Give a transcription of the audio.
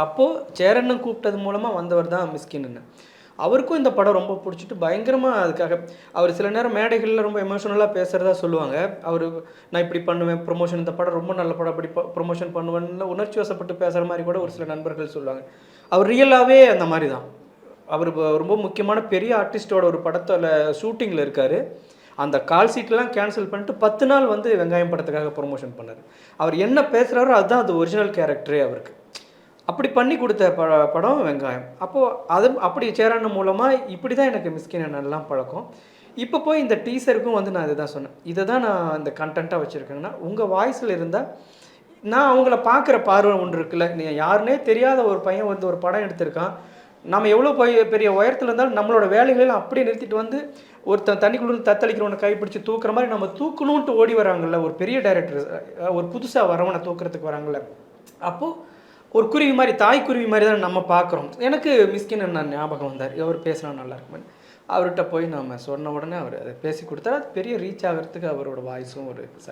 அப்போது சேரன்னு கூப்பிட்டது மூலமாக வந்தவர் தான் மிஸ்கின்னு. அவருக்கும் இந்த படம் ரொம்ப பிடிச்சிட்டு பயங்கரமாக அதுக்காக அவர் சில நேரம் மேடைகளில் ரொம்ப எமோஷனலாக பேசுகிறதா சொல்லுவாங்க. அவர் நான் இப்படி பண்ணுவேன் ப்ரொமோஷன், இந்த படம் ரொம்ப நல்ல படம், அப்படி ப்ரொமோஷன் பண்ணுவேன்னு உணர்ச்சி வசப்பட்டு பேசுகிற மாதிரி கூட ஒரு சில நண்பர்கள் சொல்லுவாங்க. அவர் ரியலாகவே அந்த மாதிரி தான். அவர் ரொம்ப முக்கியமான பெரிய ஆர்டிஸ்டோட ஒரு படத்தில் ஷூட்டிங்கில் இருக்கார். அந்த கால் சீட்லாம் கேன்சல் பண்ணிட்டு 10 நாள் வந்து வெங்காயம் படத்துக்காக ப்ரொமோஷன் பண்ணார். அவர் என்ன பேசுகிறாரோ அதுதான் அது ஒரிஜினல் கேரக்டரே அவருக்கு. அப்படி பண்ணி கொடுத்த படம் வெங்காயம். அப்போது அது அப்படி சேரன் மூலமாக இப்படி தான் எனக்கு மிஸ்கின் அண்ணன்லாம் பழக்கம். இப்போ போய் இந்த டீசருக்கும் வந்து நான் இதுதான் சொன்னேன். இதை தான் நான் இந்த கண்டென்ட்டாக வச்சுருக்கேங்கன்னா, உங்கள் வாய்ஸில் இருந்தால் நான் அவங்கள பார்க்குற பார்வை ஒன்று இருக்குல்ல, நீ யாருனே தெரியாத ஒரு பையன் வந்து ஒரு படம் எடுத்திருக்கான். நம்ம எவ்வளோ பெரிய உயரத்தில் இருந்தாலும் நம்மளோட வேலைகளெல்லாம் அப்படியே நிறுத்திட்டு வந்து ஒருத்தன் தண்ணிக்குள்ளே தத்தளிக்கிறவனை கைப்பிடிச்சி தூக்குற மாதிரி நம்ம தூக்கணுன்ட்டு ஓடி வராங்கல்ல ஒரு பெரிய டைரக்டர், ஒரு புதுசாக வரவனை தூக்குறதுக்கு வராங்கல்ல. அப்போது ஒரு குருவி மாதிரி, தாய் குருவி மாதிரி தான் நம்ம பார்க்குறோம். எனக்கு மிஸ்கின் அண்ணன் ஞாபகம் வந்தார். அவர் பேசினா நல்லா இருக்குமே. அவர்கிட்ட போய் நம்ம சொன்ன உடனே அவர் அதை பேசி கொடுத்தாரு. அது பெரிய ரீச் ஆகிறதுக்கு அவரோட வாய்ஸும் ஒரு